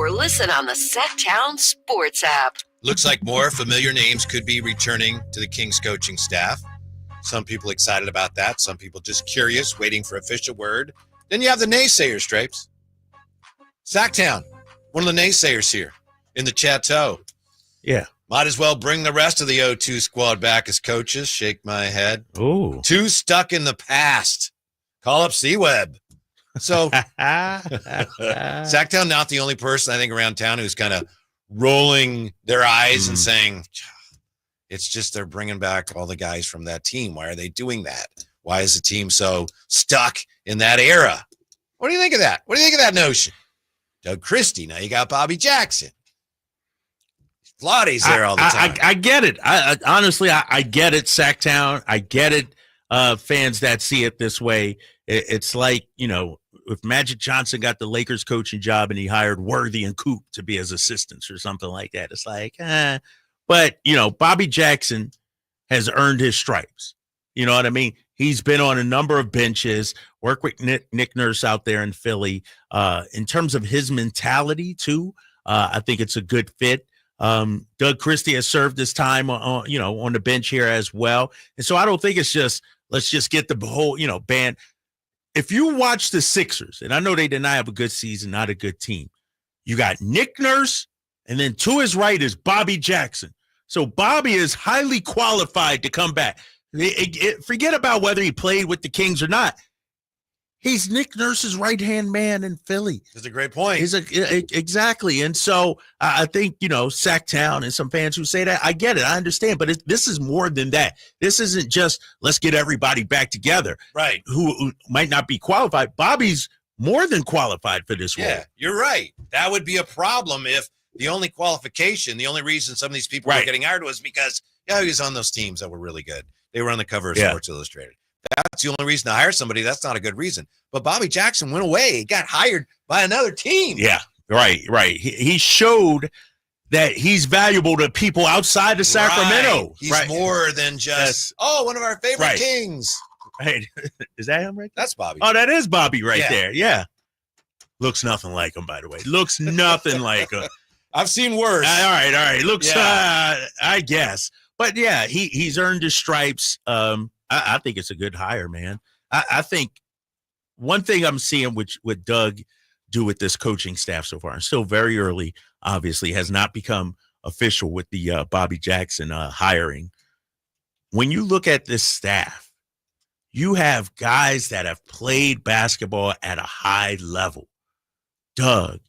or listen on the Sactown Sports app. Looks like more familiar names could be returning to the Kings coaching staff. Some people excited about that. Some people just curious, waiting for official word. Then you have the naysayers, Drapes. Sactown, one of the naysayers here in the Chateau. Yeah. Might as well bring the rest of the O2 squad back as coaches. Shake my head. Ooh. Too stuck in the past. Call up C-Web. So Sactown, not the only person I think around town who's kind of rolling their eyes and saying, it's just they're bringing back all the guys from that team. Why are they doing that? Why is the team so stuck in that era? What do you think of that? What do you think of that notion? Doug Christie. Now you got Bobby Jackson. Vlade's there all the time. I get it. Honestly, I get it, Sactown. I get it, fans that see it this way. It's like, if Magic Johnson got the Lakers coaching job and he hired Worthy and Coop to be his assistants or something like that, it's like, But, Bobby Jackson has earned his stripes. You know what I mean? He's been on a number of benches, worked with Nick Nurse out there in Philly. In terms of his mentality, too, I think it's a good fit. Doug Christie has served his time on the bench here as well. And so I don't think it's just, let's just get the whole, band. If you watch the Sixers, and I know they did not have a good season, not a good team, you got Nick Nurse, and then to his right is Bobby Jackson. So Bobby is highly qualified to come back. Forget about whether he played with the Kings or not. He's Nick Nurse's right-hand man in Philly. That's a great point. Exactly. And so I think, Sactown and some fans who say that, I get it. I understand. But this is more than that. This isn't just let's get everybody back together. Right. Who might not be qualified. Bobby's more than qualified for this role. Yeah, you're right. That would be a problem if the only qualification, the only reason some of these people were getting hired was because, he was on those teams that were really good. They were on the cover of Sports Illustrated. That's the only reason to hire somebody. That's not a good reason. But Bobby Jackson went away. He got hired by another team. Yeah, right. He showed that he's valuable to people outside of Sacramento. Right. He's more than just, one of our favorite Kings. Right. Is that him right there? That's Bobby. Oh, that is Bobby there. Yeah. Looks nothing like him, by the way. Looks nothing like him. I've seen worse. All right. Looks, I guess. But, yeah, he's earned his stripes. I think it's a good hire, man. I think one thing I'm seeing what Doug do with this coaching staff so far, and still very early, obviously, has not become official with the Bobby Jackson hiring. When you look at this staff, you have guys that have played basketball at a high level. Doug,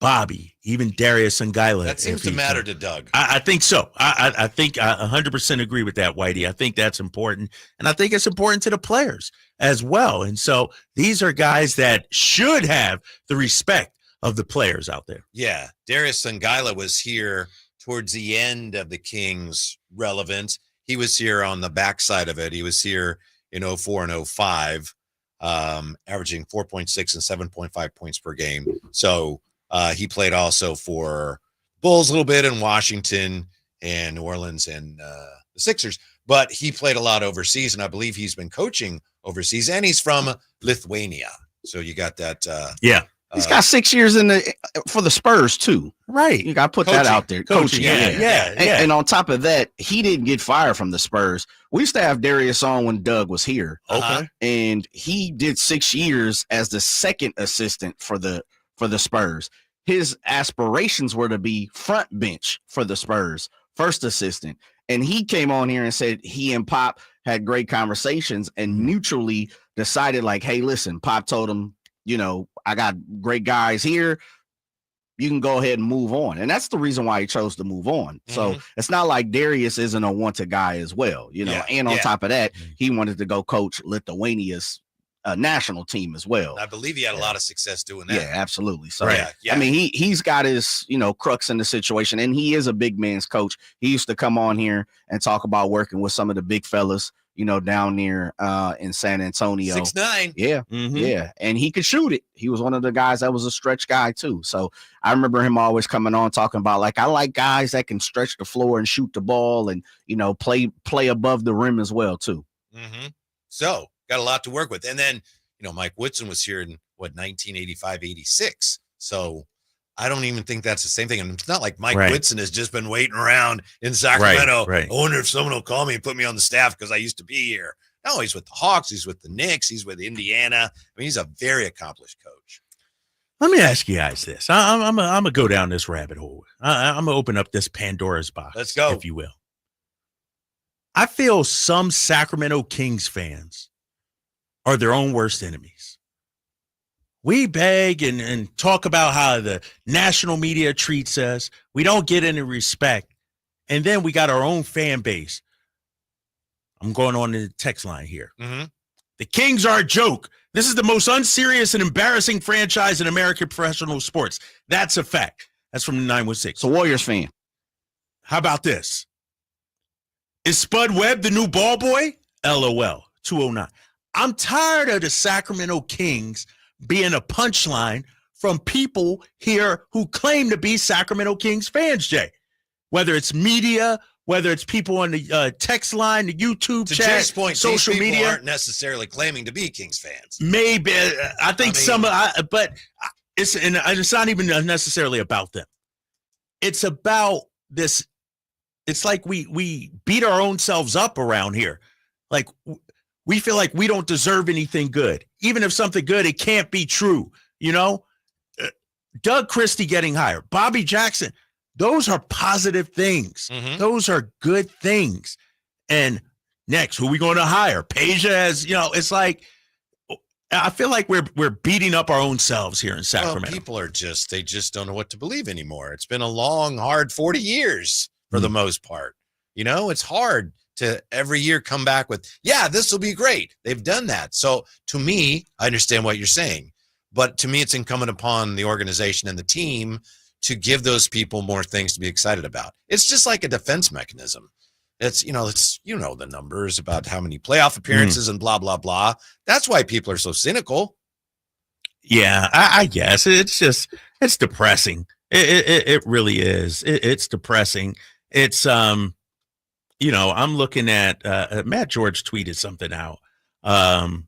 Bobby, even Darius and Guyla. That seems to matter to Doug. I think so. I think I 100% agree with that, Whitey. I think that's important. And I think it's important to the players as well. And so these are guys that should have the respect of the players out there. Yeah. Darius Sangila was here towards the end of the Kings' relevance. He was here on the backside of it. He was here in 04 and 05, averaging 4.6 and 7.5 points per game. So, he played also for Bulls a little bit in Washington and New Orleans and the Sixers, but he played a lot overseas, and I believe he's been coaching overseas, and he's from Lithuania. So you got that. He's got 6 years for the Spurs too. Right. You got to put that out there. Coaching. Yeah. And on top of that, he didn't get fired from the Spurs. We used to have Darius on when Doug was here. Okay. And he did 6 years as the second assistant for the Spurs. His aspirations were to be front bench for the Spurs, first assistant. And he came on here and said he and Pop had great conversations and mutually decided like, hey, listen, Pop told him, I got great guys here. You can go ahead and move on. And that's the reason why he chose to move on. So it's not like Darius isn't a wanted guy as well, and on top of that, he wanted to go coach Lithuania's national team as well. I believe he had a lot of success doing that. Yeah, absolutely. So, Yeah. I mean, he's got his, crux in the situation, and he is a big man's coach. He used to come on here and talk about working with some of the big fellas, down there in San Antonio. 6'9". Yeah. Yeah. And he could shoot it. He was one of the guys that was a stretch guy too. So I remember him always coming on talking about like, I like guys that can stretch the floor and shoot the ball and, play above the rim as well too. So got a lot to work with. And then, Mike Woodson was here in 1985, 86. So I don't even think that's the same thing. And it's not like Mike Right. Whitson has just been waiting around in Sacramento. Right. I wonder if someone will call me and put me on the staff because I used to be here. No, he's with the Hawks. He's with the Knicks. He's with Indiana. I mean, he's a very accomplished coach. Let me ask you guys this. I'm going to go down this rabbit hole. I'm going to open up this Pandora's box. Let's go. If you will. I feel some Sacramento Kings fans are their own worst enemies. We beg and talk about how the national media treats us. We don't get any respect. And then we got our own fan base. I'm going on the text line here. Mm-hmm. The Kings are a joke. This is the most unserious and embarrassing franchise in American professional sports. That's a fact. That's from the 916. So Warriors fan. How about this? Is Spud Webb the new ball boy? LOL. 209. I'm tired of the Sacramento Kings being a punchline from people here who claim to be Sacramento Kings fans, Jay. Whether it's media, whether it's people on the text line, the YouTube To chat, Jay's point, social these people media. aren't necessarily claiming to be Kings fans. Maybe. I think but it's not even necessarily about them. It's about this. It's like we beat our own selves up around here. Like we feel like we don't deserve anything good. Even if something good, it can't be true. You know, Doug Christie getting hired, Bobby Jackson. Those are positive things. Mm-hmm. Those are good things. And next, who are we going to hire? Peja has, it's like, I feel like we're beating up our own selves here in Sacramento. Well, people they just don't know what to believe anymore. It's been a long, hard 40 years for the most part. It's hard to every year come back with, yeah, this will be great. They've done that. So to me, I understand what you're saying, but to me, it's incumbent upon the organization and the team to give those people more things to be excited about. It's just like a defense mechanism. It's the numbers about how many playoff appearances and blah, blah, blah. That's why people are so cynical. Yeah, I guess it's depressing. It really is. It's depressing. It's, I'm looking at, Matt George tweeted something out. The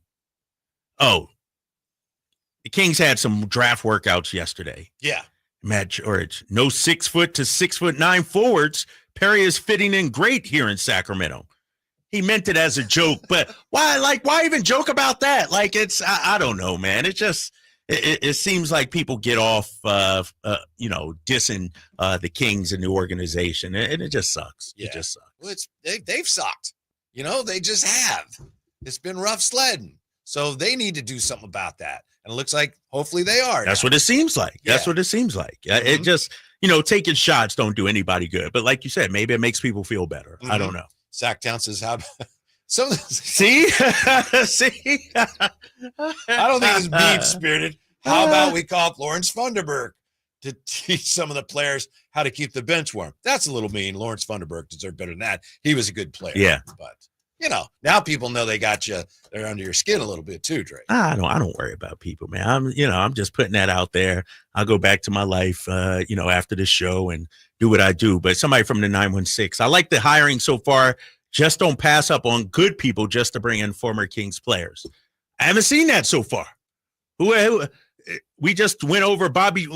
Kings had some draft workouts yesterday. Yeah. Matt George, no 6 foot to 6'9" forwards. Perry is fitting in great here in Sacramento. He meant it as a joke, but why even joke about that? Like I don't know, man. It just, it seems like people get off, dissing the Kings and the organization, and it just sucks. Yeah. It just sucks. Well, they've sucked. They just have. It's been rough sledding. So they need to do something about that. And it looks like hopefully they are. That's what it seems like. Yeah. That's what it seems like. Mm-hmm. It just, taking shots don't do anybody good. But like you said, maybe it makes people feel better. Mm-hmm. I don't know. Sactown says, how about See? See? I don't think it's mean spirited. How about we call up Lawrence Funderburg to teach some of the players how to keep the bench warm? That's a little mean. Lawrence Funderburg deserved better than that. He was a good player. Yeah. But now people know they got you. They're under your skin a little bit too, Drake. I don't worry about people, man. I'm just putting that out there. I'll go back to my life, after the show and do what I do. But somebody from the 916, I like the hiring so far. Just don't pass up on good people just to bring in former Kings players. I haven't seen that so far. We just went over Bobby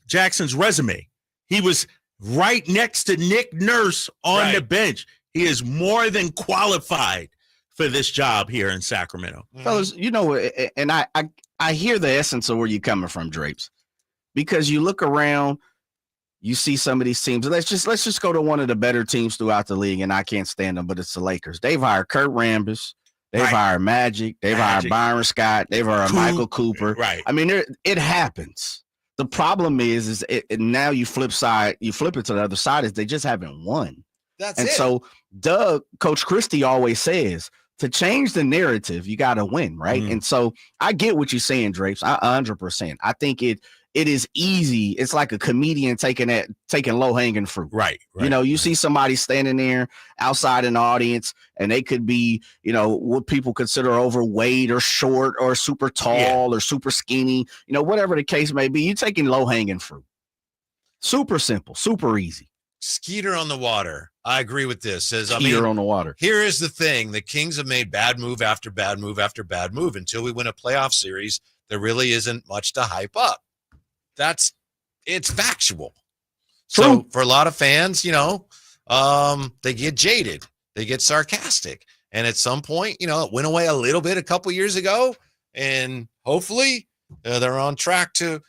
Jackson's resume. He was right next to Nick Nurse on the bench. He is more than qualified for this job here in Sacramento. Mm-hmm. Fellas, and I hear the essence of where you're coming from, Drapes, because you look around, you see some of these teams. Let's just go to one of the better teams throughout the league, and I can't stand them, but it's the Lakers. They've hired Kurt Rambis. They've hired Magic. They've hired Byron Scott. They've hired Michael Cooper. Right. I mean, it happens. The problem is now you flip it to the other side, is they just haven't won. That's and it. So Coach Christie always says, to change the narrative, you got to win, right? Mm-hmm. And so I get what you're saying, Drapes. 100%. I think it is easy. It's like a comedian taking low hanging fruit. Right. You see somebody standing there outside an audience, and they could be, what people consider overweight or short or super tall or super skinny, whatever the case may be. You're taking low hanging fruit. Super simple, super easy. Skeeter on the water. I agree with this. Says, Skeeter on the water. Here is the thing. The Kings have made bad move after bad move after bad move. Until we win a playoff series, there really isn't much to hype up. That's it's factual. True. So for a lot of fans, they get jaded, they get sarcastic. And at some point, it went away a little bit a couple years ago, and hopefully they're on track to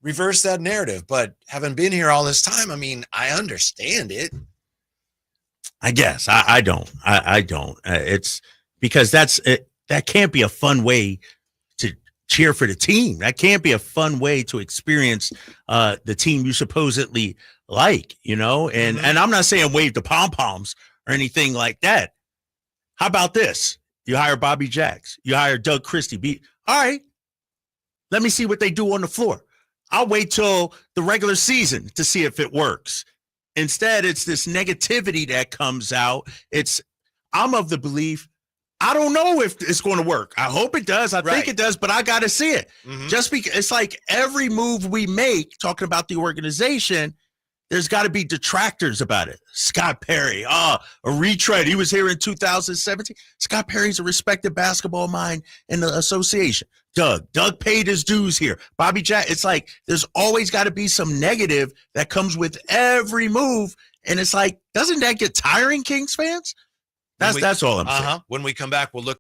reverse that narrative. But having been here all this time, I mean, I understand it. I guess I don't. I don't. It's because that can't be a fun way to cheer for the team. That can't be a fun way to experience the team you supposedly like, and I'm not saying wave the pom-poms or anything like that. How about this? You hire Bobby Jacks. You hire Doug Christie. All right. Let me see what they do on the floor. I'll wait till the regular season to see if it works. Instead, it's this negativity that comes out. I'm of the belief, I don't know if it's going to work. I hope it does. I think it does, but I got to see it. Mm-hmm. Just because it's like every move we make, talking about the organization, there's got to be detractors about it. Scott Perry, a retread. He was here in 2017. Scott Perry's a respected basketball mind in the association. Doug paid his dues here. Bobby Jack, it's like there's always got to be some negative that comes with every move. And it's like, doesn't that get tiring, Kings fans? That's all I'm saying. When we come back, we'll look